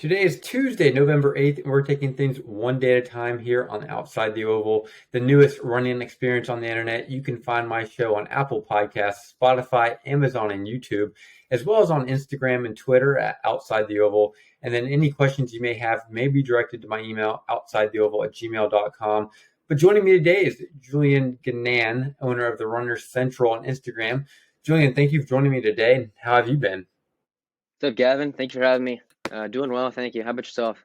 Today is Tuesday, November 8th, and we're taking things one day at a time here on Outside the Oval, the newest running experience on the internet. You can find my show on Apple Podcasts, Spotify, Amazon, and YouTube, as well as on Instagram and Twitter at Outside the Oval. And then any questions you may have may be directed to my email, outsidetheoval@gmail.com. But joining me today is Julian Gannan, owner of TheRunnersCentral on Instagram. Julian, thank you for joining me today. How have you been? What's up, Gavin? Thank you for having me. Doing well, thank you. How about yourself?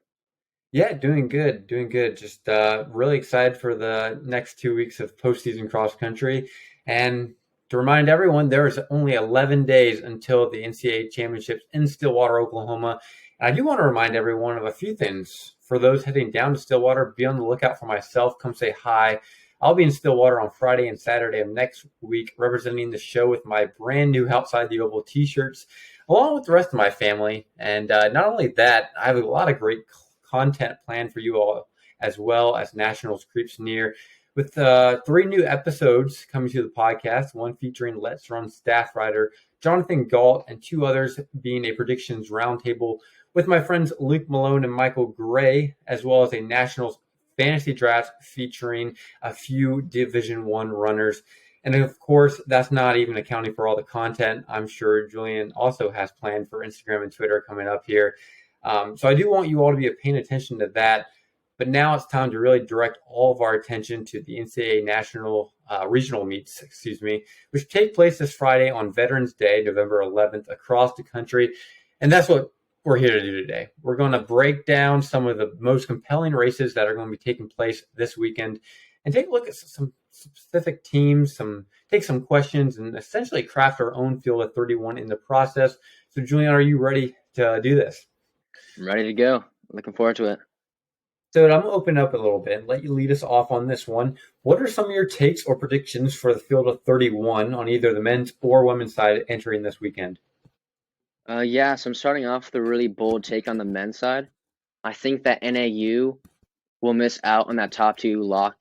Yeah, doing good, doing good. Just really excited for the next 2 weeks of postseason cross country. And to remind everyone, there is only 11 days until the NCAA championships in Stillwater, Oklahoma. And I do want to remind everyone of a few things. For those heading down to Stillwater, be on the lookout for myself. Come say hi. I'll be in Stillwater on Friday and Saturday of next week, representing the show with my brand new Outside the Oval t-shirts, along with the rest of my family. And not only that, I have a lot of great content planned for you all, as well as Nationals creeps near, with 3 new episodes coming to the podcast, one featuring Let's Run staff writer Jonathan Galt, and 2 others being a predictions roundtable with my friends Luke Malone and Michael Gray, as well as a Nationals fantasy draft featuring a few Division One runners. And of course, that's not even accounting for all the content I'm sure Julian also has planned for Instagram and Twitter coming up here. So I do want you all to be paying attention to that. But now it's time to really direct all of our attention to the NCAA national regional meets, which take place this Friday on Veterans Day, November 11th, across the country. And that's what we're here to do today. We're going to break down some of the most compelling races that are going to be taking place this weekend and take a look at some specific teams, take some questions, and essentially craft our own field of 31 in the process. So, Julian, are you ready to do this? I'm ready to go. Looking forward to it. So I'm going to open up a little bit and let you lead us off on this one. What are some of your takes or predictions for the field of 31 on either the men's or women's side entering this weekend? So I'm starting off with a really bold take on the men's side. I think that NAU will miss out on that top two lock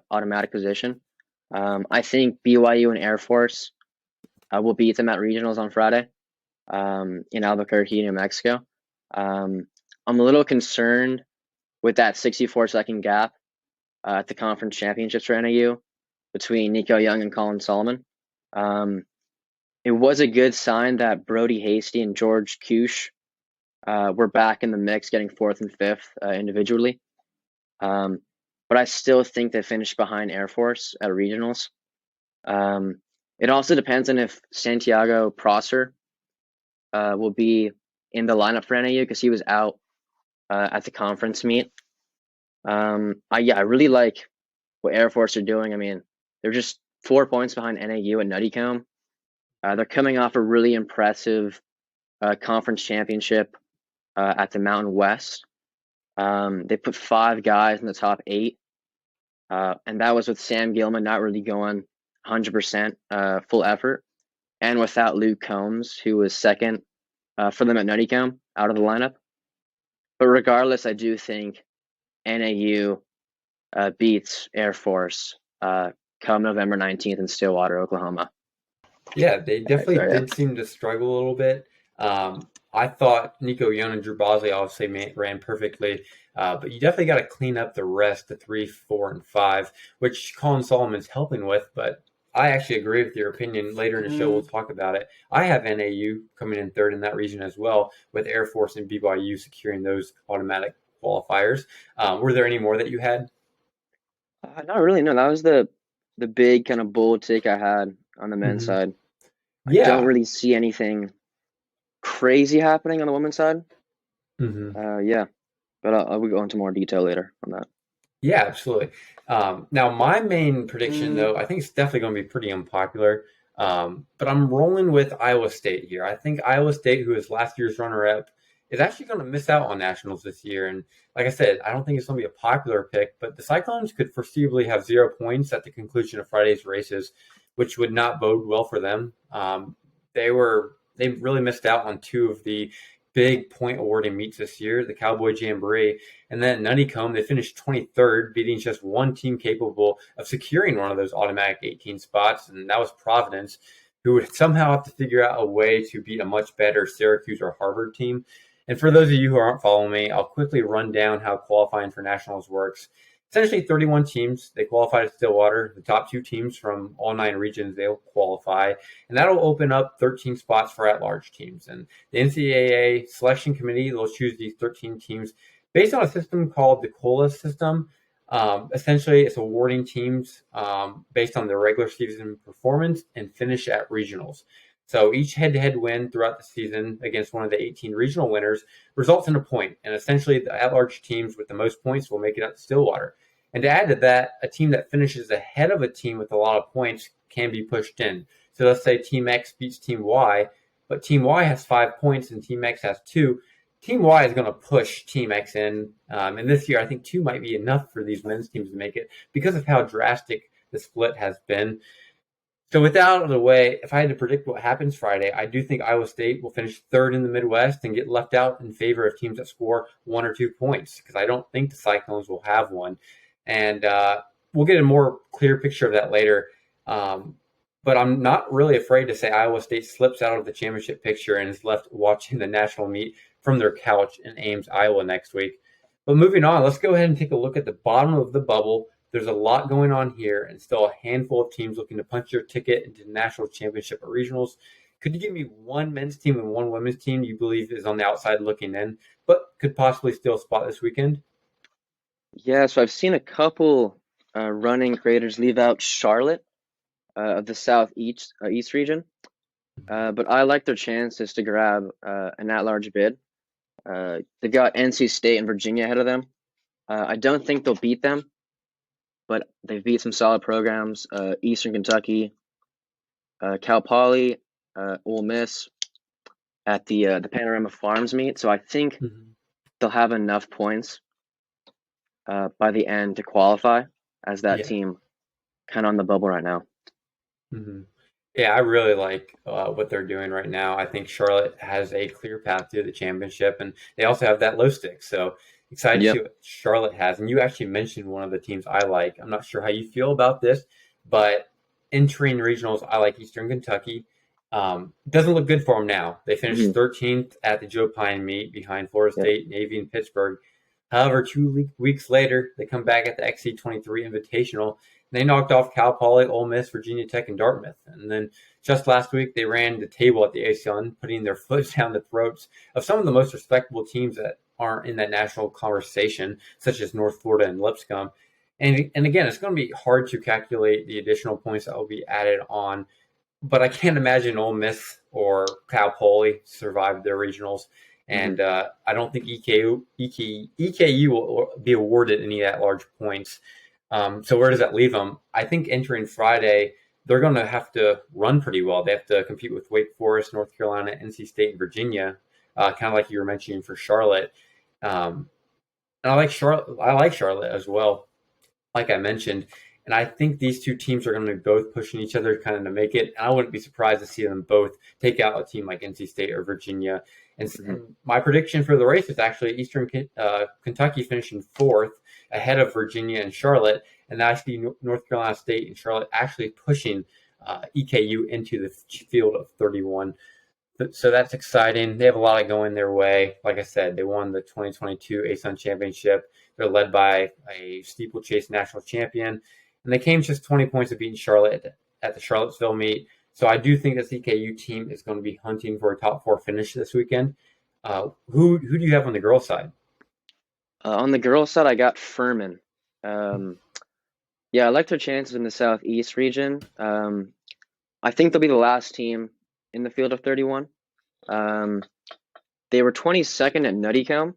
automatic position. I think BYU and Air Force will beat them at regionals on Friday in Albuquerque, New Mexico. I'm a little concerned with that 64-second gap at the conference championships for NAU between Nico Young and Colin Solomon. It was a good sign that Brody Hasty and George Kush were back in the mix, getting fourth and fifth individually. But I still think they finished behind Air Force at regionals. It also depends on if Santiago Prosser will be in the lineup for NAU because he was out at the conference meet. I really like what Air Force are doing. I mean, they're just 4 points behind NAU at Nuttycombe. They're coming off a really impressive conference championship at the Mountain West. They put 5 guys in the top 8, and that was with Sam Gilman not really going 100% full effort, and without Luke Combs, who was second for them at Nuttycombe, out of the lineup. But regardless, I do think NAU beats Air Force come November 19th in Stillwater, Oklahoma. Yeah, they definitely did seem to struggle a little bit. I thought Nico Young and Drew Bosley obviously ran perfectly, but you definitely got to clean up the rest, the 3, 4, and 5, which Colin Solomon's helping with. But I actually agree with your opinion. Later in the show, we'll talk about it. I have NAU coming in third in that region as well, with Air Force and BYU securing those automatic qualifiers. Were there any more that you had? Not really. No, that was the big kind of bold take I had on the men's side. I don't really see anything crazy happening on the women's side. But I will go into more detail later on that. Yeah, absolutely. Now, my main prediction, though, I think it's definitely going to be pretty unpopular. But I'm rolling with Iowa State here. I think Iowa State, who is last year's runner-up, is actually going to miss out on nationals this year. And like I said, I don't think it's going to be a popular pick, but the Cyclones could foreseeably have 0 points at the conclusion of Friday's races, which would not bode well for them. They really missed out on 2 of the big point awarding meets this year, the Cowboy Jamboree, and then Nuttycombe, they finished 23rd, beating just one team capable of securing one of those automatic 18 spots, and that was Providence, who would somehow have to figure out a way to beat a much better Syracuse or Harvard team. And for those of you who aren't following me, I'll quickly run down how qualifying for nationals works. Essentially, 31 teams, they qualify to Stillwater. The top two teams from all 9 regions, they'll qualify. And that'll open up 13 spots for at-large teams. And the NCAA selection committee will choose these 13 teams based on a system called the COLA system. Essentially, it's awarding teams based on their regular season performance and finish at regionals. So each head-to-head win throughout the season against one of the 18 regional winners results in a point, and essentially the at-large teams with the most points will make it out to Stillwater. And to add to that, a team that finishes ahead of a team with a lot of points can be pushed in. So let's say Team X beats Team Y, but Team Y has 5 points and Team X has two. Team Y is going to push Team X in. And this year, I think two might be enough for these men's teams to make it because of how drastic the split has been. So with that out of the way, if I had to predict what happens Friday, I do think Iowa State will finish third in the Midwest and get left out in favor of teams that score 1 or 2 points because I don't think the Cyclones will have one. And we'll get a more clear picture of that later. But I'm not really afraid to say Iowa State slips out of the championship picture and is left watching the national meet from their couch in Ames, Iowa next week. But moving on, let's go ahead and take a look at the bottom of the bubble. There's a lot going on here and still a handful of teams looking to punch their ticket into the national championship or regionals. Could you give me one men's team and one women's team you believe is on the outside looking in, but could possibly steal a spot this weekend? Yeah, so I've seen a couple running creators leave out Charlotte of the Southeast East region, but I like their chances to grab an at-large bid. They've got NC State and Virginia ahead of them. I don't think they'll beat them, but they've beat some solid programs: Eastern Kentucky, Cal Poly, Ole Miss at the Panorama Farms meet. So I think Mm-hmm. they'll have enough points by the end to qualify as that Yeah. team kind of on the bubble right now. Mm-hmm. Yeah, I really like what they're doing right now. I think Charlotte has a clear path to the championship, and they also have that low stick. So excited to see Yep. what Charlotte has. And you actually mentioned one of the teams I like. I'm not sure how you feel about this, but entering regionals, I like Eastern Kentucky. Doesn't look good for them now. They finished Hmm. 13th at the Joe Pine meet behind Florida Yep. State, Navy, and Pittsburgh. However, 2 weeks later, they come back at the XC23 Invitational. They knocked off Cal Poly, Ole Miss, Virginia Tech, and Dartmouth. And then just last week, they ran the table at the ASUN, putting their foot down the throats of some of the most respectable teams that aren't in that national conversation, such as North Florida and Lipscomb. And again, it's going to be hard to calculate the additional points that will be added on, but I can't imagine Ole Miss or Cal Poly survived their regionals. Hmm. And I don't think EKU will be awarded any at large points. So where does that leave them? I think entering Friday, they're going to have to run pretty well. They have to compete with Wake Forest, North Carolina, NC State, and Virginia, kind of like you were mentioning for Charlotte. Um, and I like Charlotte. I like Charlotte as well, like I mentioned. And I think these two teams are going to be both pushing each other kind of to make it. And I wouldn't be surprised to see them both take out a team like NC State or Virginia. Hmm. And my prediction for the race is actually Eastern Kentucky finishing fourth ahead of Virginia and Charlotte. And I see North Carolina State and Charlotte actually pushing EKU into the field of 31. So that's exciting. They have a lot of going their way. Like I said, they won the 2022 ASUN Championship. They're led by a steeplechase national champion, and they came just 20 points of beating Charlotte at the Charlottesville meet. So I do think this EKU team is going to be hunting for a top four finish this weekend. Who do you have on the girls' side? On the girls' side, I got Furman. Um, yeah, I like their chances in the Southeast region. I think they'll be the last team in the field of 31. Um, they were 22nd at Nuttycombe,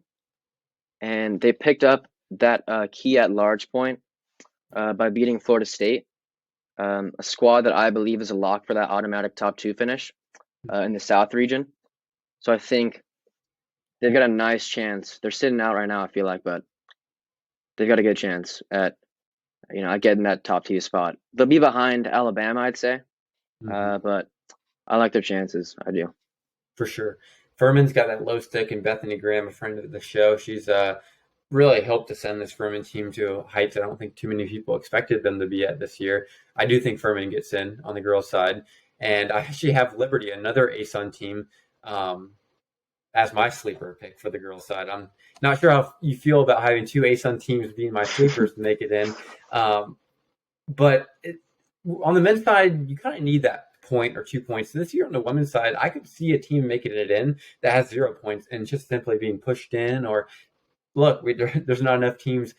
and they picked up that key at large point by beating Florida State, a squad that I believe is a lock for that automatic top two finish in the South region. So I think they've got a nice chance. They're sitting out right now, I feel like, but they've got a good chance at getting that top two spot. They'll be behind Alabama, I'd say, Mm-hmm. but I like their chances. I do. For sure. Furman's got that low stick, and Bethany Graham, a friend of the show, she's really helped to send this Furman team to heights I don't think too many people expected them to be at this year. I do think Furman gets in on the girls' side, and I actually have Liberty, another ASUN team. Um, as my sleeper pick for the girls' side. I'm not sure how you feel about having two ASUN teams being my sleepers to make it in. Um, but on the men's side, you kind of need that point or 2 points. This year on the women's side, I could see a team making it in that has 0 points and just simply being pushed in. Or look, there's not enough teams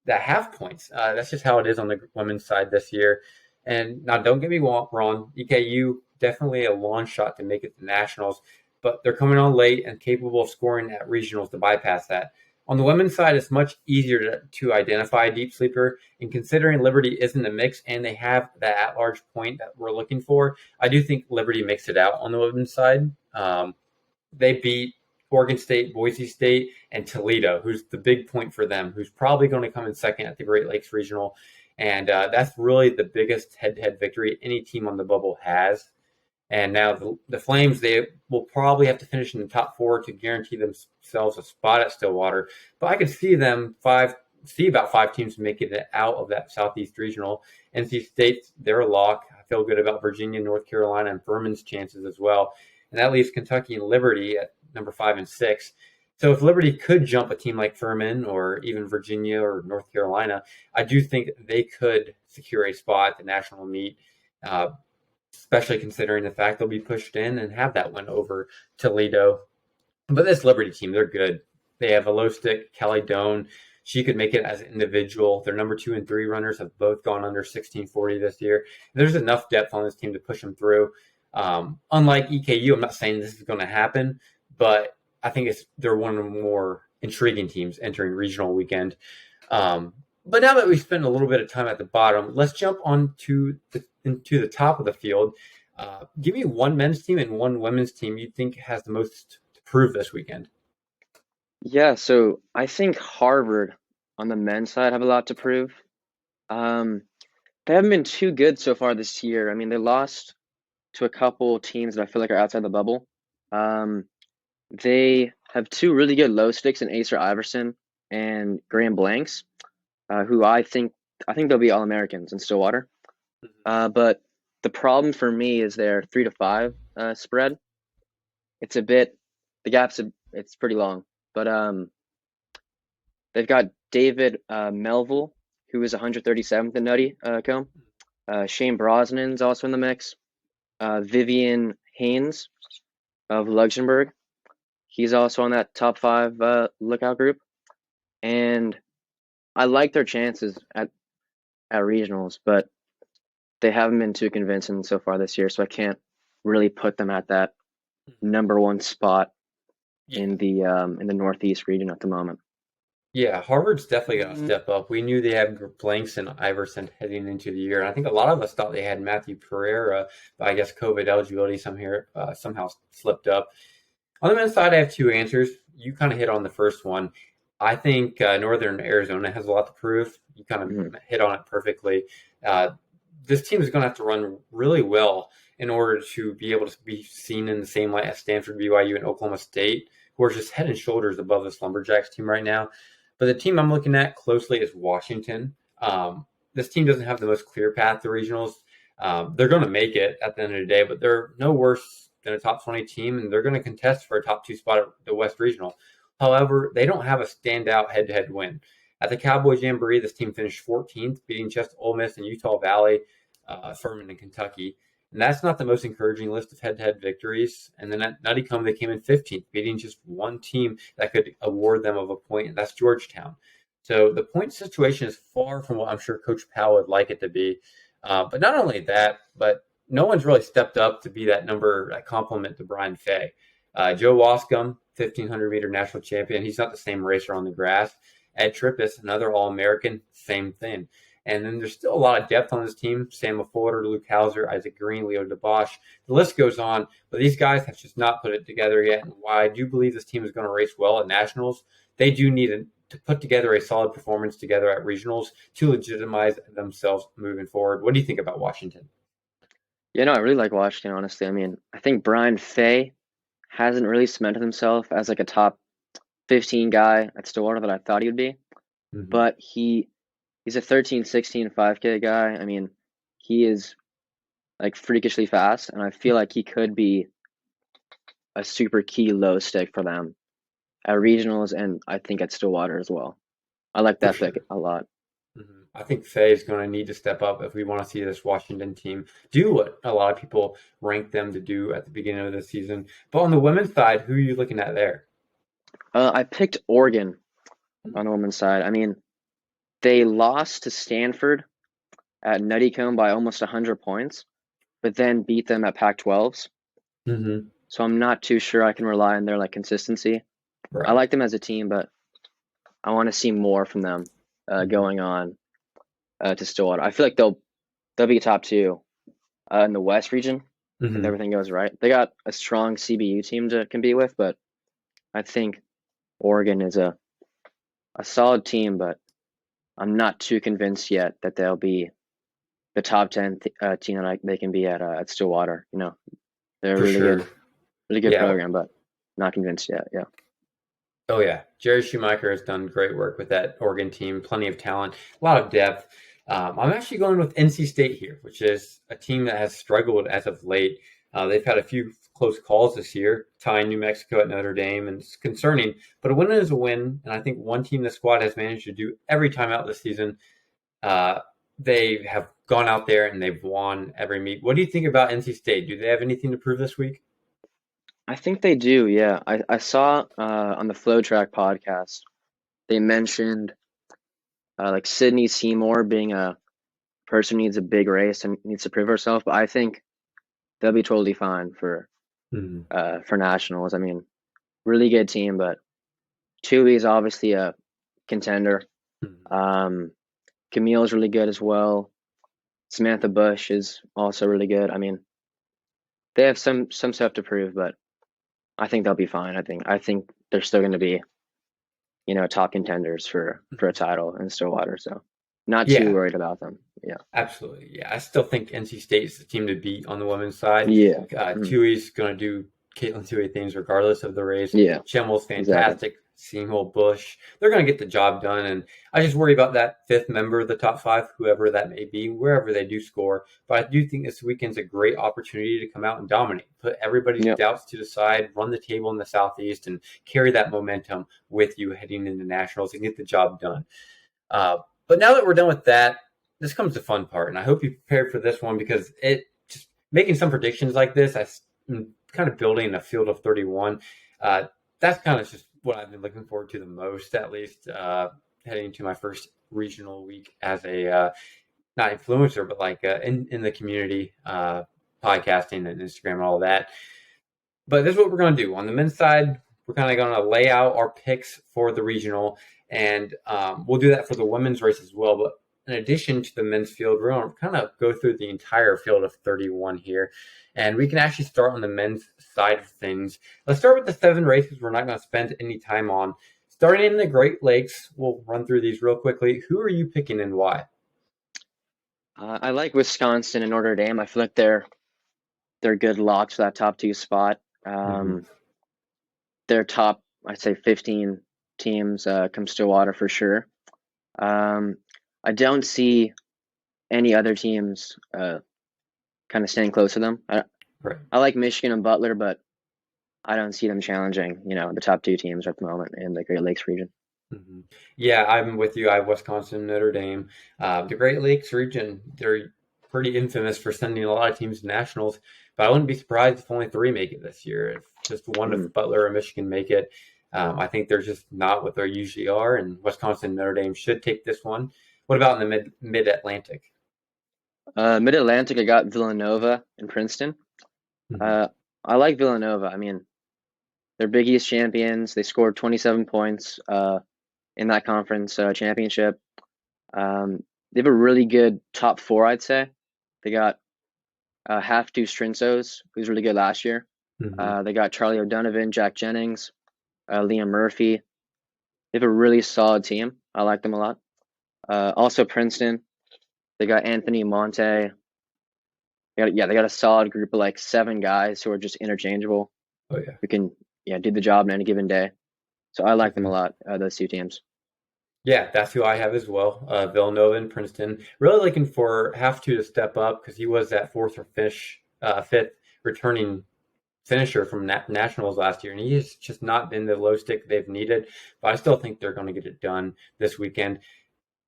that have points. That's just how it is on the women's side this year. And now, don't get me wrong, EKU definitely a long shot to make it to nationals, but they're coming on late and capable of scoring at regionals to bypass that. On the women's side, it's much easier to identify a deep sleeper. And considering Liberty is in the mix and they have that at-large point that we're looking for, I do think Liberty makes it out on the women's side. They beat Oregon State, Boise State, and Toledo, who's the big point for them, who's probably going to come in second at the Great Lakes Regional. And that's really the biggest head-to-head victory any team on the bubble has. And now the Flames, they will probably have to finish in the top four to guarantee themselves a spot at Stillwater. But I could see about five teams making it out of that Southeast Regional. NC State, they're a lock. I feel good about Virginia, North Carolina, and Furman's chances as well. And that leaves Kentucky and Liberty at number 5 and 6. So if Liberty could jump a team like Furman or even Virginia or North Carolina, I do think they could secure a spot at the national meet. Especially considering the fact they'll be pushed in and have that win over Toledo. But this Liberty team, they're good. They have a low stick, Kelly Doan. She could make it as an individual. Their number 2 and 3 runners have both gone under 1640 this year. There's enough depth on this team to push them through. Unlike EKU, I'm not saying this is going to happen, but I think they're one of the more intriguing teams entering regional weekend. But now that we spent a little bit of time at the bottom, let's jump into the top of the field. Give me one men's team and one women's team you think has the most to prove this weekend. Yeah, so I think Harvard on the men's side have a lot to prove. Um, they haven't been too good so far this year. I mean, they lost to a couple teams that I feel like are outside the bubble. Um, they have two really good low sticks in Acer Iverson and Graham Blanks, who I think they'll be All Americans in Stillwater. But the problem for me is their 3 to 5 spread. It's a bit it's pretty long, but they've got David Melville, who is 137th in Nutty Comb. Shane Brosnan's also in the mix. Vivian Haynes of Luxembourg. He's also on that top 5 lookout group. And I like their chances at regionals, but they haven't been too convincing so far this year, so I can't really put them at that number 1 spot Yeah. in the Northeast region at the moment. Yeah, Harvard's definitely going to step up. We knew they had Blanks and Iverson heading into the year, and I think a lot of us thought they had Matthew Pereira, but I guess COVID eligibility somehow slipped up. On the men's side, I have two answers. You kind of hit on the first one. I think Northern Arizona has a lot to prove. You kind of Mm-hmm. hit on it perfectly. Uh, this team is going to have to run really well in order to be able to be seen in the same light as Stanford, BYU, and Oklahoma State, who are just head and shoulders above this Lumberjacks team right now. But the team I'm looking at closely is Washington. This team doesn't have the most clear path to regionals. They're going to make it at the end of the day, but they're no worse than a top 20 team, and they're going to contest for a top 2 spot at the West Regional. However, they don't have a standout head-to-head win. At the Cowboys Jamboree, this team finished 14th, beating just Ole Miss and Utah Valley, Furman, and Kentucky. And that's not the most encouraging list of head-to-head victories. And then at Nuttycombe, they came in 15th, beating just one team that could award them of a point, and that's Georgetown. So the point situation is far from what I'm sure Coach Powell would like it to be. But not only that, but no one's really stepped up to be that complement to Brian Fay. Joe Wascom, 1500-meter national champion. He's not the same racer on the grass. Ed Trippus, another All-American, same thing. And then there's still a lot of depth on this team. Sam Folder, Luke Hauser, Isaac Green, Leo DeBosch. The list goes on, but these guys have just not put it together yet. And while I do believe this team is going to race well at nationals, they do need to put together a solid performance together at regionals to legitimize themselves moving forward. What do you think about Washington? Yeah, no, I really like Washington, honestly. I mean, I think Brian Fay hasn't really cemented himself as like a top 15 guy at Stillwater that I thought he would be, Mm-hmm. but he's a 13, 16, 5K guy. I mean, he is like freakishly fast, and I feel like he could be a super key low stick for them at regionals and I think at Stillwater as well. I like For that pick sure. a lot. I think Faye is going to need to step up if we want to see this Washington team do what a lot of people rank them to do at the beginning of the season. But on the women's side, who are you looking at there? I picked Oregon on the women's side. I mean, they lost to Stanford at Nuttycombe by almost 100 points, but then beat them at Pac-12s. Mm-hmm. So I'm not too sure I can rely on their like consistency. I Right. like them as a team, but I want to see more from them Mm-hmm. going on to Stillwater. I feel like they'll be top two in the West region if Mm-hmm. everything goes right. They got a strong CBU team to compete with, but I think Oregon is a solid team, but I'm not too convinced yet that they'll be the top 10 team that they can be at Stillwater. You know, they're a For sure. really good Yeah. program, but not convinced yet. Yeah, Oh yeah, Jerry Schumacher has done great work with that Oregon team. Plenty of talent, a lot of depth. I'm actually going with NC State here, which is a team that has struggled as of late. They've had a few close calls this year, tying New Mexico at Notre Dame, and it's concerning. But a win is a win, and I think one team the squad has managed to do every time out this season. Uh, they have gone out there and they've won every meet. What do you think about NC State? Do they have anything to prove this week? I think they do. Yeah, I saw on the Flow Track podcast they mentioned like Sydney Seymour being a person who needs a big race and needs to prove herself, but I think they'll be totally fine Mm-hmm. for nationals. I mean, really good team, but Tui is obviously a contender. Um, Camille's really good as well. Samantha Bush is also really good. I mean, they have some stuff to prove, but I think they'll be fine. I think they're still going to be top contenders for a title in Stillwater. So not too Yeah, worried about them. Yeah, absolutely. Yeah, I still think NC State is the team to beat on the women's side. yeah, mm, Tui's going to do Caitlin Tui things regardless of the race. yeah, Schimmel's exactly. fantastic. Seymour Bush, they're going to get the job done. And I just worry about that fifth member of the top five, whoever that may be, wherever they do score. But I do think this weekend's a great opportunity to come out and dominate, put everybody's Yep, doubts to the side, run the table in the Southeast, and carry that momentum with you heading into nationals and get the job done. Uh, but now that we're done with that, this comes the fun part, and I hope you prepared for this one because it just making some predictions like this. I'm kind of building a field of 31. Uh, that's kind of just what I've been looking forward to the most, at least heading into my first regional week as a not influencer, but like in the community, podcasting and Instagram and all that. But this is what we're going to do. On the men's side, we're kind of going to lay out our picks for the regional, and we'll do that for the women's race as well. But in addition to the men's field, we're going to kind of go through the entire field of 31 here. And we can actually start on the men's side of things. Let's start with the 7 races we're not going to spend any time on. Starting in the Great Lakes, we'll run through these real quickly. Who are you picking and why? I like Wisconsin and Notre Dame. I feel like they're good locks for that top two spot. Mm-hmm. Their top, I'd say 15 teams come Stillwater for sure. Um, I don't see any other teams kind of staying close to them. Right. I like Michigan and Butler, but I don't see them challenging, the top two teams at the moment in the Great Lakes region. Mhm. Yeah, I'm with you. I have Wisconsin, Notre Dame. The Great Lakes region, they're pretty infamous for sending a lot of teams to nationals, but I wouldn't be surprised if only 3 make it this year. If just one Mm. of Butler or Michigan make it, I think they're just not what they usually are, and Wisconsin, Notre Dame should take this one. What about in the mid Atlantic? Mid Atlantic, I got Villanova and Princeton. Hmm. Uh, I like Villanova. I mean, they're Big East champions. They scored 27 points in that conference championship. They have a really good top four, I'd say. They got Half Two Strinsos, who's really good last year. Hmm. They got Charlie O'Donovan, Jack Jennings, Liam Murphy. They have a really solid team. I like them a lot. Also Princeton, they got Anthony Monte. They got a solid group of like 7 guys who are just interchangeable, Oh yeah. who can do the job on any given day. So I like them a Mhm. lot. Those two teams. Yeah, that's who I have as well. Villanova and Princeton. Really looking for have to step up because he was that fourth or fifth returning finisher from nationals last year, and he has just not been the low stick they've needed. But I still think they're going to get it done this weekend.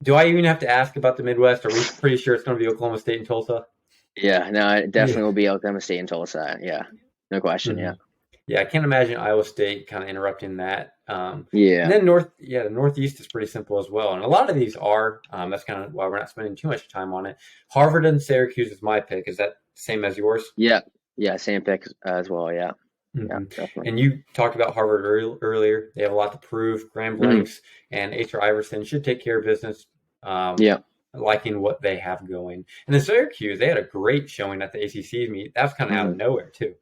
Do I even have to ask about the Midwest? Are we pretty sure it's going to be Oklahoma State and Tulsa? Yeah, no, it Yeah. definitely will be Oklahoma State and Tulsa. Yeah, no question. hmm Yeah, Yeah, I can't imagine Iowa State kind of interrupting that. And yeah, then the Northeast is pretty simple as well, and a lot of these are. That's kind of why we're not spending too much time on it. Harvard and Syracuse is my pick. Is that same as yours? yeah, yeah. Same pick as well. Yeah, yeah, hmm definitely. And you talked about Harvard earlier. They have a lot to prove. Graham Hmm. Blanks and H.R. Iverson should take care of business. Um, Yeah. Liking what they have going. And then Syracuse, they had a great showing at the ACC meet. That was kind of out of Hmm. nowhere too.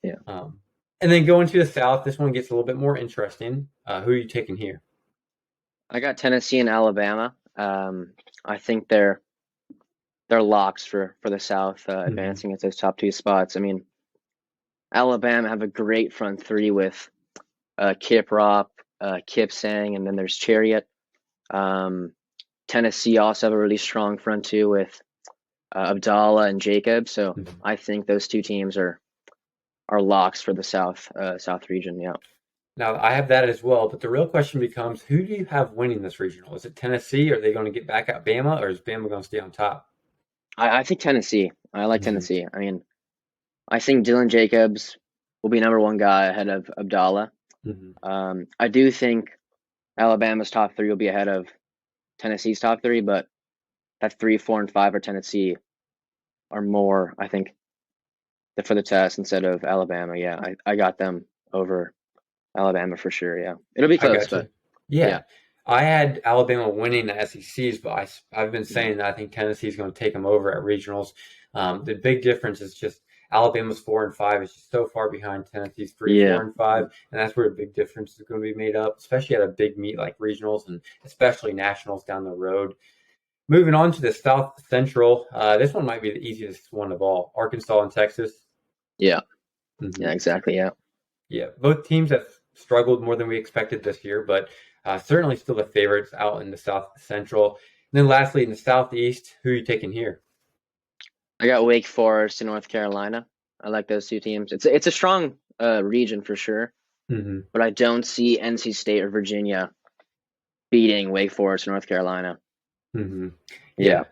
Yeah. Um, and then going to the South, this one gets a little bit more interesting. Who are you taking here? I got Tennessee and Alabama. I think they're locks for the South, hmm advancing into those top two spots. I mean, Alabama have a great front three with Kiprop, Kip Sang, and then there's Chariot. Um, Tennessee also have a really strong front two with Abdallah and Jacob. So hmm I think those two teams are locks for the South region. Yeah, Now I have that as well, but the real question becomes: who do you have winning this regional? Is it Tennessee? Are they going to get back at Bama, or is Bama going to stay on top? I think Tennessee. I like hmm Tennessee. I mean, I think Dylan Jacobs will be number one guy ahead of Abdallah. hmm I do think Alabama's top three will be ahead of Tennessee's top three, but that 3, 4, and 5 are Tennessee are more, I think, for the test instead of Alabama. Yeah, I got them over Alabama for sure. Yeah, it'll be I close, got you. but Yeah, yeah. I had Alabama winning the SECs, but I've been Mhm. saying that I think Tennessee's going to take them over at regionals. The big difference is just Alabama's 4 and 5 is just so far behind Tennessee's three, Yeah. 4 and 5, and that's where a big difference is going to be made up, especially at a big meet like regionals and especially nationals down the road. Moving on to the South Central, this one might be the easiest one of all: Arkansas and Texas. Yeah. hmm Yeah. Exactly. Yeah. Yeah, both teams have struggled more than we expected this year, but certainly still the favorites out in the South Central. And then lastly, in the Southeast, who are you taking here? I got Wake Forest and North Carolina. I like those two teams. It's a strong region for sure, hmm but I don't see NC State or Virginia beating Wake Forest or North Carolina. hmm Yeah. Yeah,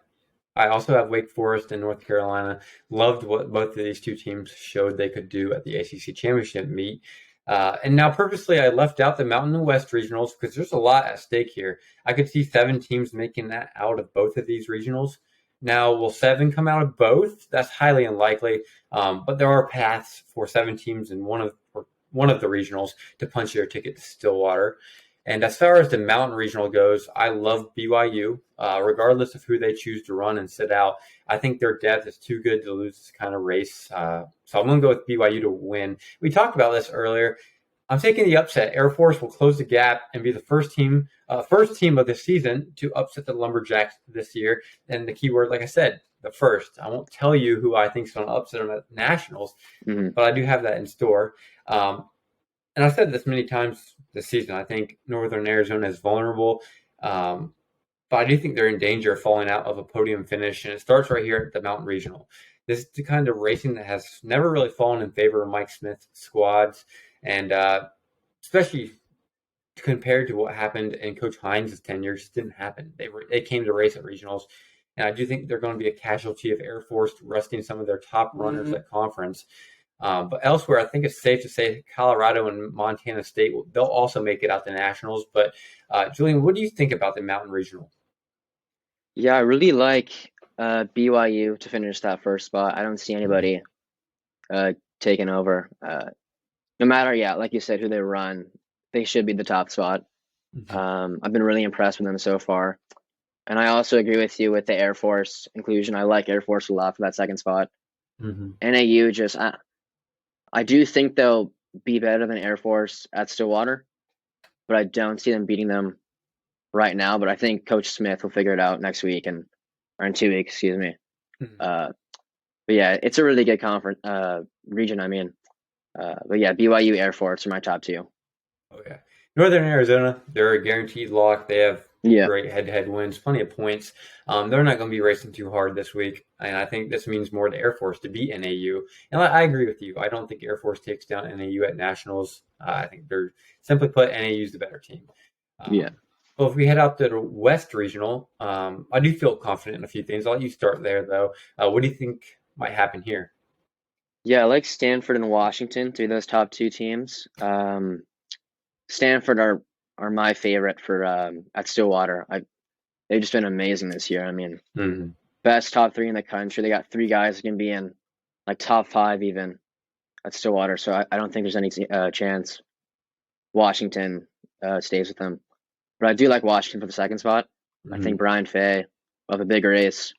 I also have Wake Forest and North Carolina. Loved what both of these two teams showed they could do at the ACC championship meet. And now, purposely, I left out the Mountain and West regionals because there's a lot at stake here. I could see 7 teams making that out of both of these regionals. Now, will 7 come out of both? That's highly unlikely, but there are paths for 7 teams in one of the regionals to punch their ticket to Stillwater. And as far as the Mountain Regional goes, I love BYU, regardless of who they choose to run and sit out. I think their depth is too good to lose this kind of race. So I'm going to go with BYU to win. We talked about this earlier. I'm taking the upset. Air Force will close the gap and be the first team of the season to upset the Lumberjacks this year. And the keyword, like I said, the first. I won't tell you who I think is going to upset them at nationals, Hmm. but I do have that in store. And I've said this many times this season. I think Northern Arizona is vulnerable, um, but I do think they're in danger of falling out of a podium finish. And it starts right here at the Mountain Regional. This is the kind of racing that has never really fallen in favor of Mike Smith's squads, and especially compared to what happened in Coach Hines' tenure, just didn't happen. They came to race at regionals, and I do think they're going to be a casualty of Air Force resting some of their top runners at conference. But elsewhere, I think it's safe to say Colorado and Montana State they'll also make it out to nationals. But Julian, what do you think about the Mountain Regional? Yeah, I really like BYU to finish that first spot. I don't see Mhm, anybody uh, taking over. No matter, yeah, like you said, who they run, they should be the top spot. mhm, I've been really impressed with them so far. And I also agree with you with the Air Force inclusion. I like Air Force a lot for that second spot. mhm, NAU just, I do think they'll be better than Air Force at Stillwater, but I don't see them beating them right now. But I think Coach Smith will figure it out next week or in 2 weeks, excuse me. mhm. Uh, but yeah, it's a really good conference region. I mean, but yeah, BYU Air Force are my top two. Okay. Northern Arizona, they're a guaranteed lock. They have Yeah, great head-to-head wins, plenty of points. They're not going to be racing too hard this week, and I think this means more to Air Force to beat NAU. And I agree with you. I don't think Air Force takes down NAU at nationals. I think they're simply put, NAU's the better team. yeah. Well, if we head out to the West Regional, I do feel confident in a few things. I'll let you start there, though. What do you think might happen here? Yeah, I like Stanford and Washington, three of those top two teams. Stanford are my favorite for at Stillwater. They've just been amazing this year. I mean, Mm-hmm. best top three in the country. They got three guys who can be in like top five even at Stillwater. So I don't think there's any chance Washington stays with them. But I do like Washington for the second spot. I Mm-hmm. think Brian Fay will have a big race.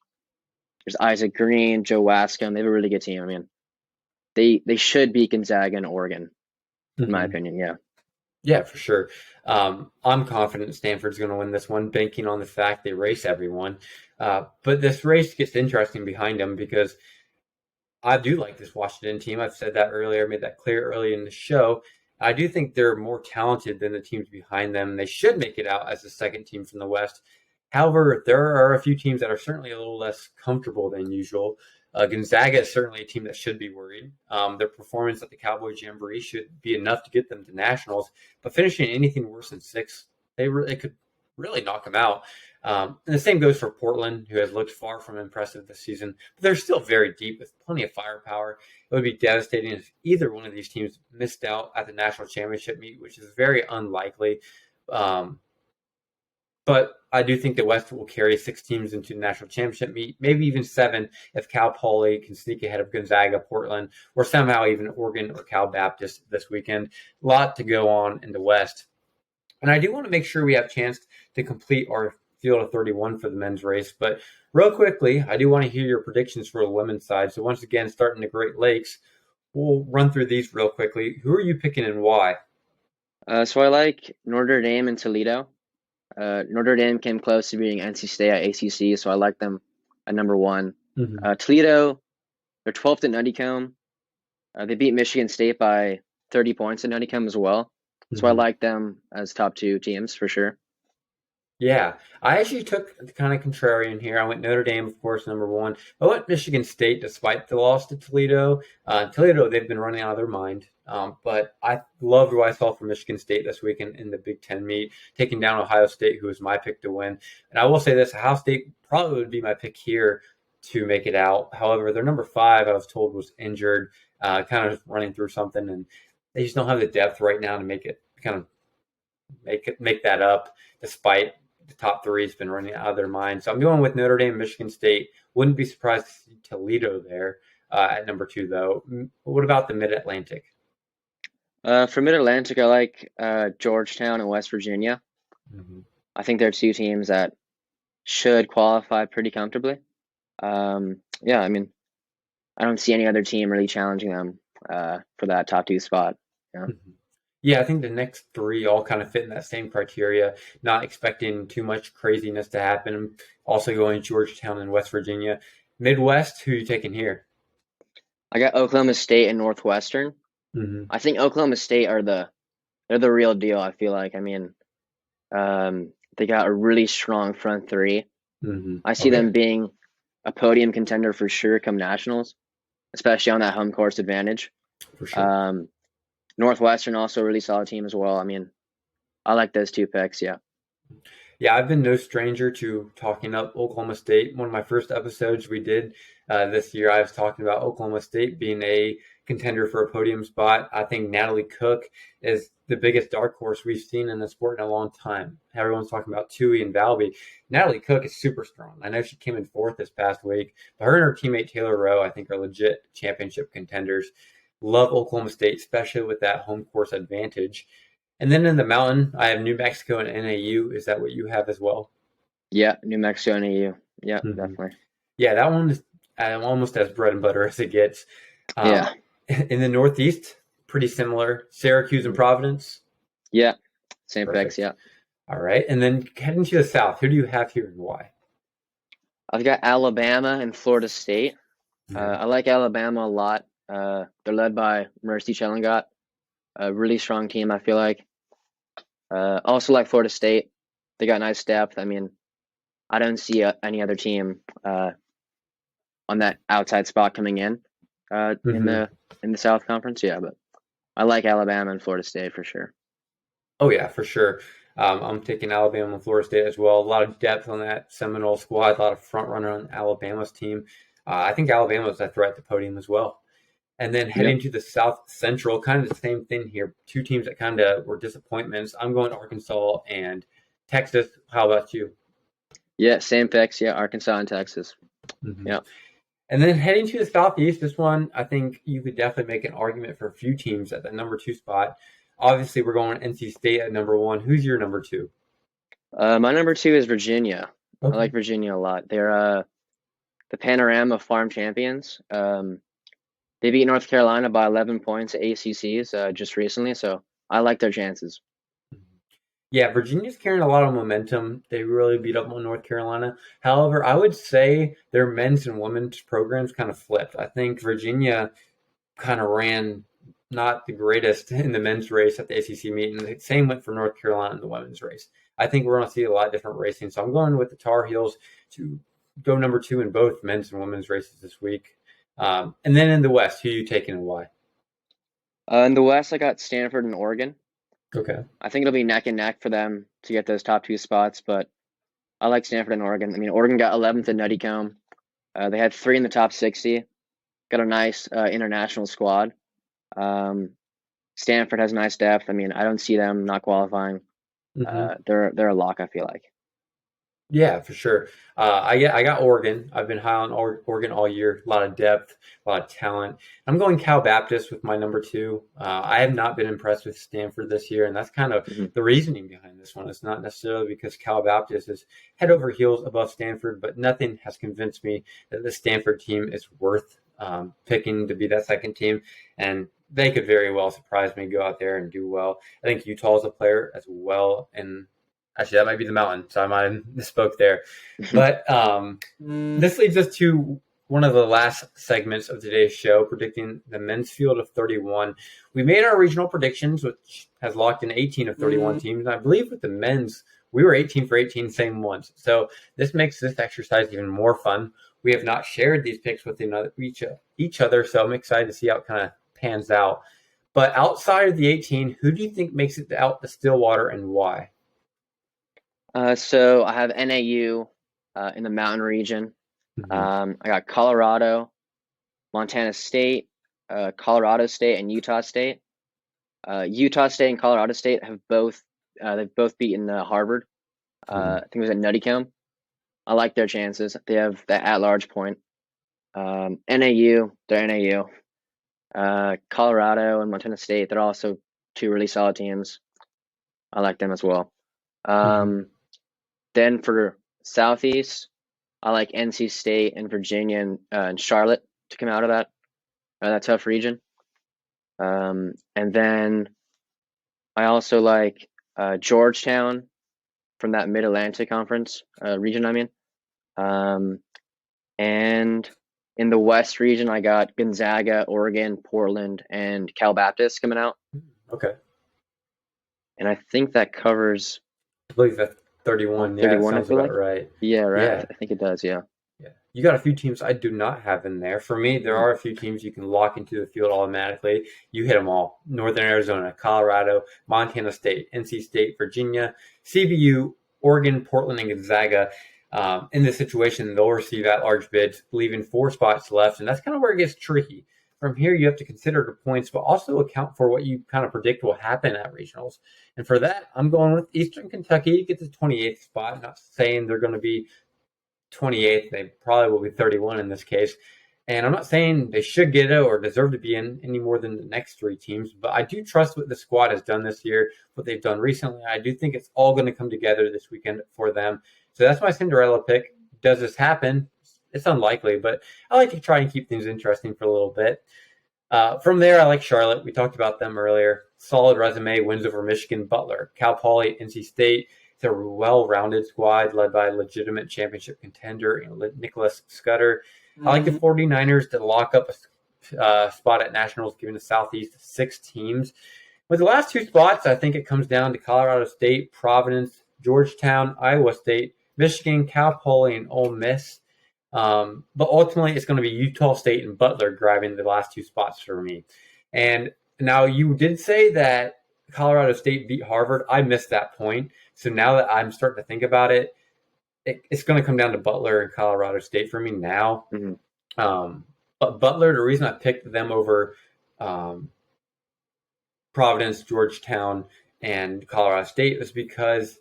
There's Isaac Green, Joe Wascom. They have a really good team. I mean, they should beat Gonzaga and Oregon, in my Mm-hmm. opinion. Yeah. Yeah, for sure. I'm confident Stanford's going to win this one, banking on the fact they race everyone. But this race gets interesting behind them because I do like this Washington team. I've said that earlier, made that clear early in the show. I do think they're more talented than the teams behind them. They should make it out as the second team from the West. However, there are a few teams that are certainly a little less comfortable than usual. Gonzaga is certainly a team that should be worried. Their performance at the Cowboy Jamboree should be enough to get them to nationals, but finishing anything worse than six, they could really knock them out. And the same goes for Portland, who has looked far from impressive this season, but they're still very deep with plenty of firepower. It would be devastating if either one of these teams missed out at the national championship meet, which is very unlikely. Um, but I do think the West will carry six teams into the national championship meet, maybe even seven if Cal Poly can sneak ahead of Gonzaga, Portland, or somehow even Oregon or Cal Baptist this weekend. A lot to go on in the West. And I do want to make sure we have a chance to complete our field of 31 for the men's race. But real quickly, I do want to hear your predictions for the women's side. So once again, starting the Great Lakes, we'll run through these real quickly. Who are you picking and why? So I like Notre Dame and Toledo. Notre Dame came close to beating NC State at ACC, so I like them at number one. Mm-hmm. Toledo, they're 12th at Nuttycombe. They beat Michigan State by 30 points at Nuttycombe as well. So I Mm-hmm. like them as top two teams for sure. Yeah, I actually took the kind of contrarian here. I went Notre Dame, of course, number one. I went Michigan State despite the loss to Toledo. Toledo, they've been running out of their mind. But I loved what I saw from Michigan State this weekend in the Big Ten meet, taking down Ohio State, who was my pick to win. And I will say this, Ohio State probably would be my pick here to make it out. However, their number five, I was told, was injured, kind of running through something, and they just don't have the depth right now to make it kind of make that up, despite the top three has been running out of their mind. So I'm going with Notre Dame, Michigan State. Wouldn't be surprised to see Toledo there at number two, though. What about the Mid Atlantic? For Mid Atlantic, I like Georgetown and West Virginia. Mm-hmm. I think they're two teams that should qualify pretty comfortably. Yeah, I mean, I don't see any other team really challenging them for that top two spot. Yeah. Mm-hmm. Yeah, I think the next three all kind of fit in that same criteria. Not expecting too much craziness to happen. Also going Georgetown and West Virginia. Midwest, who are you taking here? I got Oklahoma State and Northwestern. Mm-hmm. I think Oklahoma State are they're the real deal. I feel like. I mean, they got a really strong front three. Mm-hmm. I Oh see yeah, them being a podium contender for sure come nationals, especially on that home course advantage. for sure. Um, Northwestern also a really solid team as well. I mean, I like those two picks. Yeah. Yeah, I've been no stranger to talking up Oklahoma State. One of my first episodes we did this year, I was talking about Oklahoma State being a contender for a podium spot. I think Natalie Cook is the biggest dark horse we've seen in the sport in a long time. Everyone's talking about Tui and Valby. Natalie Cook is super strong. I know she came in fourth this past week, but her and her teammate Taylor Rowe, I think, are legit championship contenders. Love Oklahoma State, especially with that home course advantage. And then in the mountain, I have New Mexico and NAU. Is that what you have as well? Yeah. New Mexico and AU. Yeah, Hmm. definitely. Yeah, that one is almost as bread and butter as it gets. Yeah. In the Northeast, pretty similar. Syracuse and Providence. Yeah. Same picks. Perfect. Yeah. All right. And then heading to the South, who do you have here and why? I've got Alabama and Florida State. Hmm. I like Alabama a lot. They're led by Mercy Chelangat, a really strong team, I feel like. Also like Florida State. They got nice depth. I mean, I don't see any other team on that outside spot coming in Hmm. the South Conference. Yeah, but I like Alabama and Florida State for sure. Oh yeah, for sure. I'm taking Alabama and Florida State as well. A lot of depth on that Seminole squad. A lot of front runner on Alabama's team. I think Alabama's a threat at the podium as well. And then Yep. heading to the South Central, kind of the same thing here. Two teams that kind of were disappointments. I'm going Arkansas and Texas. How about you? Yeah, same picks. Yeah, Arkansas and Texas. Hmm. Yeah. And then heading to the Southeast, this one, I think you could definitely make an argument for a few teams at the number two spot. Obviously, we're going NC State at number one. Who's your number two? My number two is Virginia. I like Okay. Virginia a lot. They're the Panorama Farm champions. They beat North Carolina by 11 points at ACCs just recently, so I like their chances. Yeah, Virginia's carrying a lot of momentum. They really beat up on North Carolina. However, I would say their men's and women's programs kind of flipped. I think Virginia kind of ran not the greatest in the men's race at the ACC meet, and the same went for North Carolina in the women's race. I think we're going to see a lot of different racing, so I'm going with the Tar Heels to go number two in both men's and women's races this week. And then in the West, who are you taking and why? In the West, I got Stanford and Oregon. Okay. I think it'll be neck and neck for them to get those top two spots, but I like Stanford and Oregon. I mean, Oregon got 11th at Nuttycombe. They had three in the top 60. Got a nice international squad. Um, Stanford has nice depth. I mean, I don't see them not qualifying. Hmm. They're a lock, I feel like. Yeah, for sure. I got Oregon. I've been high on Oregon all year. A lot of depth, a lot of talent. I'm going Cal Baptist with my number two. I have not been impressed with Stanford this year, and that's kind of Hmm. the reasoning behind this one. It's not necessarily because Cal Baptist is head over heels above Stanford, but nothing has convinced me that the Stanford team is worth picking to be that second team, and they could very well surprise me, go out there and do well. I think Utah is a player as well, and actually, that might be the mountain, so I might have misspoke there. But this leads us to one of the last segments of today's show, predicting the men's field of 31. We made our regional predictions, which has locked in 18 of 31 teams. And I believe with the men's, we were 18 for 18, same ones. So this makes this exercise even more fun. We have not shared these picks with each other, so I'm excited to see how it kind of pans out. But outside of the 18, who do you think makes it out the Stillwater and why? So I have NAU in the Mountain region. Mm-hmm. I got Colorado, Montana State, Colorado State, and Utah State. Utah State and Colorado State have both they've both beaten Harvard. I think it was at Nuttycombe. I like their chances. They have that at-large point. NAU, they're NAU. Colorado and Montana State, they're also two really solid teams. I like them as well. Mm-hmm. Then for Southeast, I like NC State and Virginia and Charlotte to come out of that tough region. And then I also like Georgetown from that Mid Atlantic Conference region. I mean, um, and in the West region, I got Gonzaga, Oregon, Portland, and Cal Baptist coming out. Okay. And I think that covers I believe that's all 31. Yeah, it 31. I sounds feel about like. right. Yeah, right. Yeah. I think it does. Yeah. Yeah. You got a few teams I do not have in there. For me, there Mhm. are a few teams you can lock into the field automatically. You hit them all. Northern Arizona, Colorado, Montana State, NC State, Virginia, CBU, Oregon, Portland, and Gonzaga. In this situation, they'll receive at-large bids, leaving four spots left, and that's kind of where it gets tricky. From here, you have to consider the points, but also account for what you kind of predict will happen at regionals. And for that, I'm going with Eastern Kentucky to get the 28th spot. Not saying they're going to be 28th. They probably will be 31 in this case. And I'm not saying they should get it or deserve to be in any more than the next three teams, but I do trust what the squad has done this year, what they've done recently. I do think it's all going to come together this weekend for them. So that's my Cinderella pick. Does this happen? It's unlikely, but I like to try and keep things interesting for a little bit. From there, I like Charlotte. We talked about them earlier. Solid resume, wins over Michigan, Butler, Cal Poly, NC State. It's a well-rounded squad led by a legitimate championship contender, Nicholas Scudder. I like the 49ers to lock up a spot at Nationals, giving the Southeast six teams. With the last two spots, I think it comes down to Colorado State, Providence, Georgetown, Iowa State, Michigan, Cal Poly, and Ole Miss. But ultimately, it's going to be Utah State and Butler grabbing the last two spots for me. And now you did say that Colorado State beat Harvard. I missed that point. So now that I'm starting to think about it, it's going to come down to Butler and Colorado State for me now. Hmm. But Butler, the reason I picked them over um, Providence, Georgetown, and Colorado State was because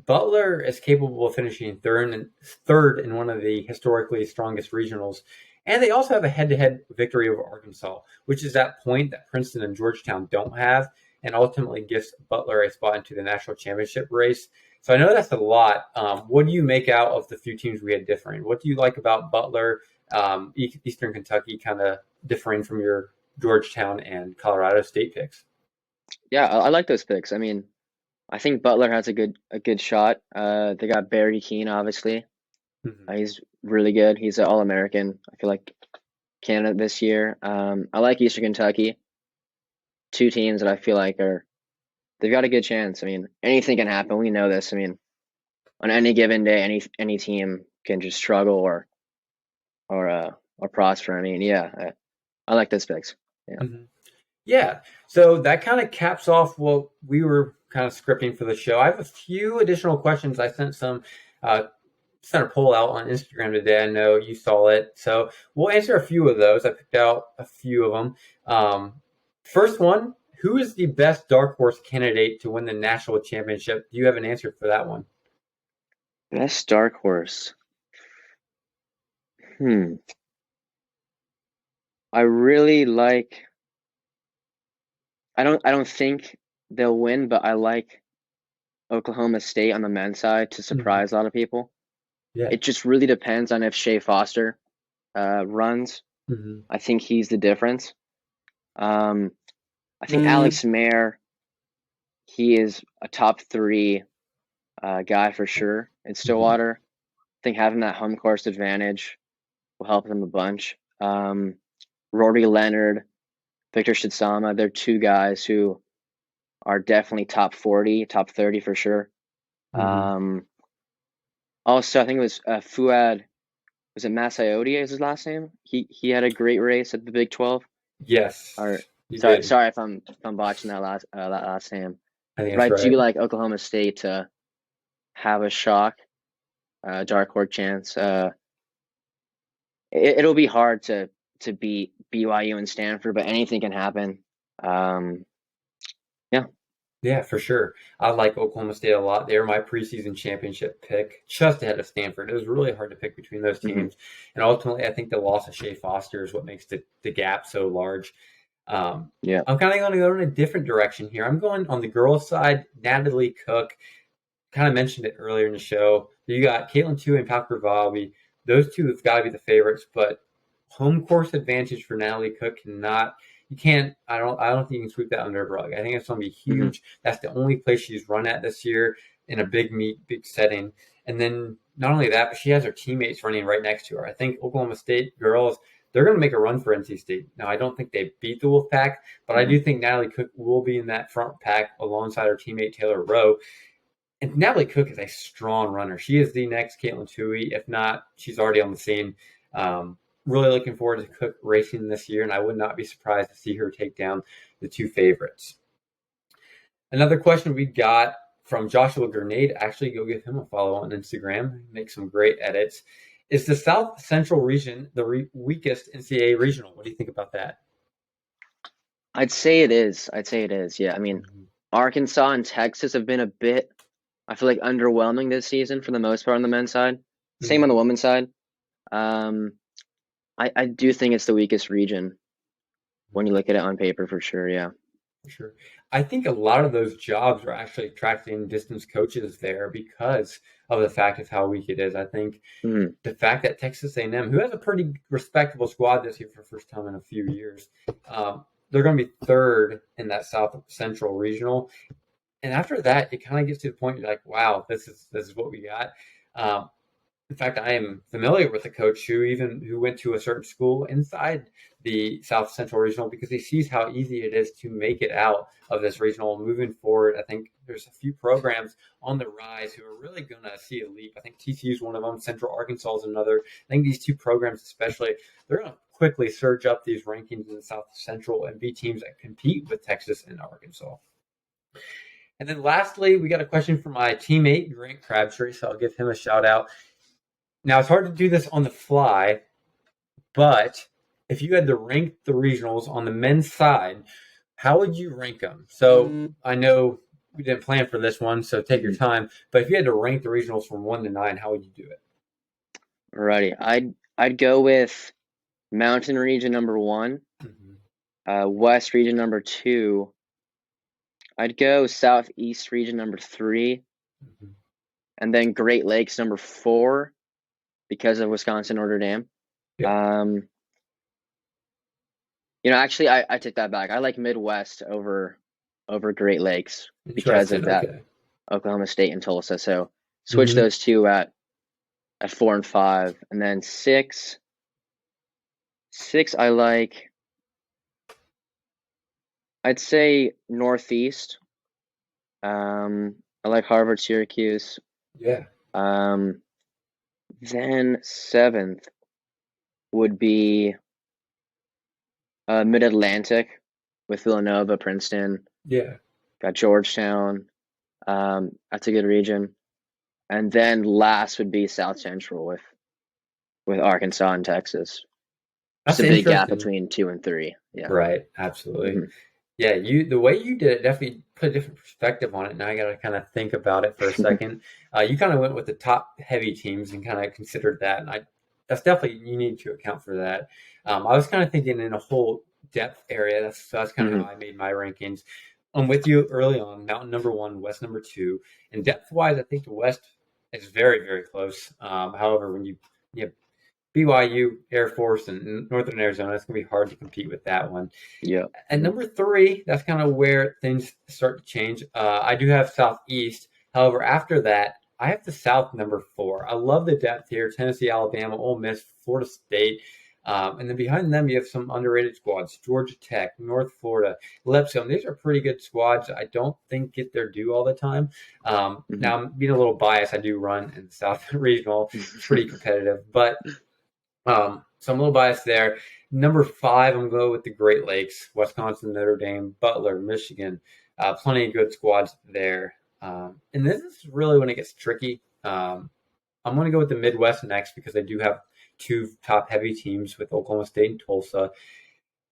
Butler is capable of finishing third in one of the historically strongest regionals. And they also have a head-to-head victory over Arkansas, which is that point that Princeton and Georgetown don't have, and ultimately gives Butler a spot into the national championship race. So I know that's a lot. What do you make out of the few teams we had differing? What do you like about Butler, Eastern Kentucky, kind of differing from your Georgetown and Colorado State picks? Yeah, I like those picks. I mean, I think Butler has a good shot. They got Barry Keene, obviously. Mm-hmm. He's really good. He's an All-American. I feel like Canada this year. I like Eastern Kentucky. Two teams that I feel like they've got a good chance. I mean, anything can happen. We know this. I mean, on any given day, any team can just struggle or prosper. I mean, yeah, I like those picks. Yeah. Mm-hmm. Yeah. So that kind of caps off what we were kind of scripting for the show. I have a few additional questions. I uh, sent a poll out on Instagram today. I know you saw it. So we'll answer a few of those. I picked out a few of them. First one, who is the best dark horse candidate to win the national championship? Do you have an answer for that one? Best dark horse. Hmm. I really like. I don't think they'll win, but I like Oklahoma State on the men's side to Mm-hmm. surprise a lot of people. Yeah. It just really depends on if Shea Foster runs. Mm-hmm. I think he's the difference. Um, I think Mm-hmm. Alex Mayer, he is a top three guy for sure in Stillwater. I think having that home course advantage will help them a bunch. Rory Leonard, Victor Shitsama, they're two guys who are definitely top 40, top 30 for sure. Mm-hmm. Um, Also, I think it was Fuad. Was it Massaiotti is his last name? He had a great race at the Big 12. Or Yes, you sorry, did. sorry if I'm botching that last name. I think But that's I right. do like Oklahoma State to have a shock, dark horse chance. It'll be hard to beat BYU and Stanford, but anything can happen. Um, yeah. Yeah, for sure. I like Oklahoma State a lot. They were my preseason championship pick, just ahead of Stanford. It was really hard to pick between those Hmm. teams. And ultimately, I think the loss of Shea Foster is what makes the gap so large. Yeah. I'm kind of going to go in a different direction here. I'm going on the girls' side. Natalie Cook, kind of mentioned it earlier in the show. You got Caitlin Tui and Patrick Valby. Those two have got to be the favorites, but home course advantage for Natalie Cook cannot. You can't. I don't think you can sweep that under the rug. I think it's going to be Hmm. huge. That's the only place she's run at this year in a big meet, big setting. And then not only that, but she has her teammates running right next to her. I think Oklahoma State girls, they're going to make a run for NC State. Now, I don't think they beat the Wolfpack, but I Hmm. do think Natalie Cook will be in that front pack alongside her teammate Taylor Rowe. And Natalie Cook is a strong runner. She is the next Caitlin Tui. If not, she's already on the scene. Really looking forward to Cook racing this year, and I would not be surprised to see her take down the two favorites. Another question we got from Joshua Grenade. Actually, go give him a follow on Instagram. Make some great edits. Is the South Central region the weakest NCAA regional? What do you think about that? I'd say it is. I'd say it is. Yeah. I mean, Mm-hmm. Arkansas and Texas have been a bit, I feel like, underwhelming this season for the most part on the men's side. Same on the Mm-hmm. women's side. Um, I do think it's the weakest region when you look at it on paper for sure. Yeah. For sure. I think a lot of those jobs are actually attracting distance coaches there because of the fact of how weak it is. I think Hmm. the fact that Texas A&M, who has a pretty respectable squad this year for the first time in a few years, they're going to be third in that South Central regional. And after that, it kind of gets to the point you're like, wow, this is what we got. Um, In fact, I am familiar with a coach who went to a certain school inside the South Central Regional because he sees how easy it is to make it out of this regional. Moving forward, I think there's a few programs on the rise who are really going to see a leap. I think TCU is one of them. Central Arkansas is another. I think these two programs, especially, they're going to quickly surge up these rankings in the South Central and be teams that compete with Texas and Arkansas. And then lastly, we got a question from my teammate, Grant Crabtree, so I'll give him a shout out. Now, it's hard to do this on the fly, but if you had to rank the regionals on the men's side, how would you rank them? So I know we didn't plan for this one, so take your time. But if you had to rank the regionals from 1 to 9, how would you do it? Alrighty, I'd go with Mountain Region number 1, West Region number 2. I'd go Southeast Region number 3, and then Great Lakes number 4 because of Wisconsin Notre Dame. Yeah. Actually, I take that back. I like Midwest over Great Lakes because of Interesting. that Okay. Oklahoma State and Tulsa. So switch those two at 4 and 5, and then 6. 6 I like. I'd say Northeast. I like Harvard, Syracuse. Yeah. Then 7th would be Mid-Atlantic with Villanova, Princeton, Yeah. got Georgetown. That's a good region. And then last would be South Central with Arkansas and Texas. Just That's a big gap interesting. between 2 and 3. Yeah. Right. Absolutely. hmm Yeah, the way you did it definitely put a different perspective on it. Now I got to kind of think about it for a second. You kind of went with the top heavy teams and kind of considered that, and that's definitely you need to account for that. I was kind of thinking in a whole depth area. That's kind of hmm how I made my rankings. I'm with you early on. Mountain number 1, West number 2, and depth wise, I think the West is very very close. However, when you have BYU, Air Force, and Northern Arizona, it's gonna be hard to compete with that one. Yeah. And number 3, that's kind of where things start to change. I do have Southeast. However, after that, I have the South number 4. I love the depth here: Tennessee, Alabama, Ole Miss, Florida State. And then behind them, you have some underrated squads: Georgia Tech, North Florida, Lipscomb. These are pretty good squads. I don't think get their due all the time. hmm Now, I'm being a little biased. I do run in the South Regional. It's pretty competitive, but so I'm a little biased there. Number 5, I'm going with the Great Lakes: Wisconsin, Notre Dame, Butler, Michigan. Plenty of good squads there. And this is really when it gets tricky. I'm going to go with the Midwest next because they do have two top heavy teams with Oklahoma State and Tulsa.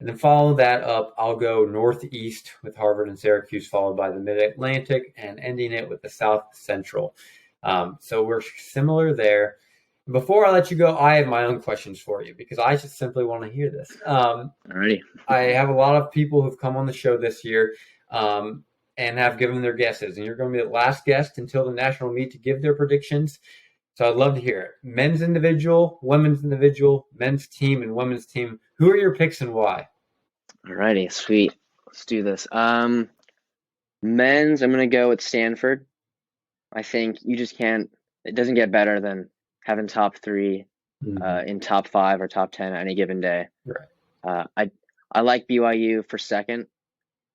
And then follow that up, I'll go Northeast with Harvard and Syracuse, followed by the Mid Atlantic, and ending it with the South Central. So we're similar there. Before I let you go, I have my own questions for you because I just simply want to hear this. Alrighty. I have a lot of people who've come on the show this year and have given their guesses, and you're going to be the last guest until the national meet to give their predictions. So I'd love to hear it. Men's individual, women's individual, men's team, and women's team. Who are your picks and why? Alrighty, sweet. Let's do this. Men's, I'm gonna go with Stanford. I think you just can't. It doesn't get better than having top 3 Mm-hmm. in top 5 or top 10 on any given day. Right. I like BYU for second,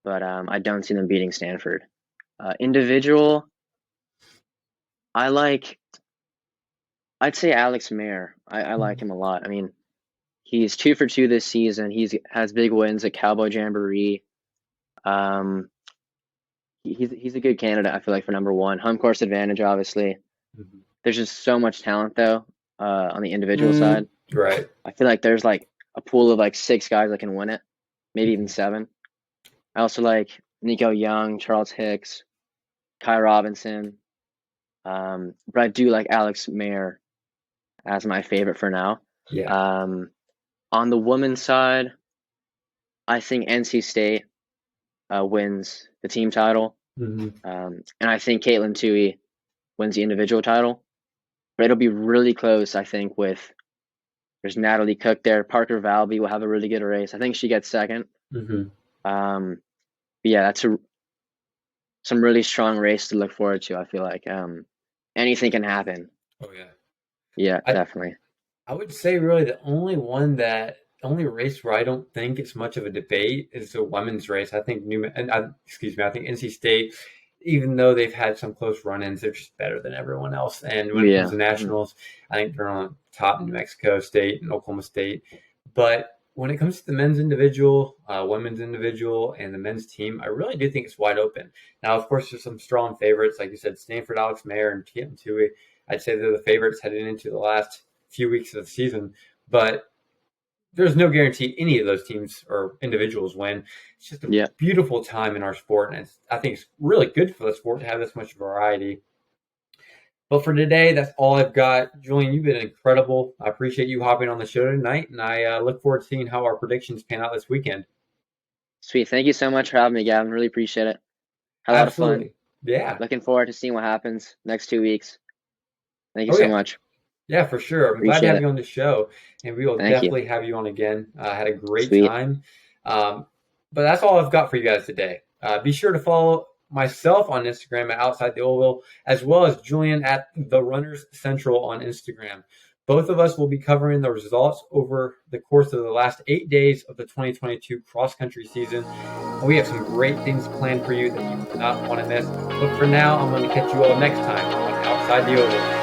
but I don't see them beating Stanford. Individual, I'd say Alex Mayer. I like him a lot. I mean, he's 2 for 2 this season. He's has big wins at Cowboy Jamboree. Um, he's a good candidate, I feel like, for number 1. Home course advantage, obviously. Mm-hmm. There's just so much talent though, on the individual side. Right. I feel like there's like a pool of like 6 guys that can win it, maybe even Mm-hmm. 7. I also like Nico Young, Charles Hicks, Kai Robinson. But I do like Alex Mayer as my favorite for now. Yeah. On the women's side, I think NC State wins the team title. Mm-hmm. And I think Caitlin Tui wins the individual title. But it'll be really close, I think, there's Natalie Cook there. Parker Valby will have a really good race. I think she gets second. Mm-hmm. But yeah, that's some really strong race to look forward to, I feel like. Anything can happen. Oh yeah. Yeah, I definitely. I would say really the only race where I don't think it's much of a debate is the women's race. I think excuse me, I think NC State, even though they've had some close run-ins, they're just better than everyone else. And when it comes Yeah. to Hmm. nationals, I think they're on top New Mexico State and Oklahoma State. But when it comes to the men's individual, women's individual, and the men's team, I really do think it's wide open. Now, of course, there's some strong favorites, like you said, Stanford, Alex Mayer, and Keaton Tui. I'd say they're the favorites heading into the last few weeks of the season, but there's no guarantee any of those teams or individuals win. It's just a Yeah. beautiful time in our sport, and I think it's really good for the sport to have this much variety. But for today, that's all I've got. Julian, you've been incredible. I appreciate you hopping on the show tonight, and I look forward to seeing how our predictions pan out this weekend. Sweet. Thank you so much for having me, Gavin. Really appreciate it. Had a lot of fun. Absolutely. Yeah. Looking forward to seeing what happens next 2 weeks. Thank you Oh, so yeah. much. Yeah, for sure. I'm glad to Appreciate have it. you on the show, and we will Thank you. definitely have you on again. I had a great Sweet. time. But that's all I've got for you guys today. Be sure to follow myself on Instagram at Outside the Oval, as well as Julian at The Runners Central on Instagram. Both of us will be covering the results over the course of the last 8 days of the 2022 cross country season. And we have some great things planned for you that you will not want to miss. But for now, I'm going to catch you all next time on Outside the Oval.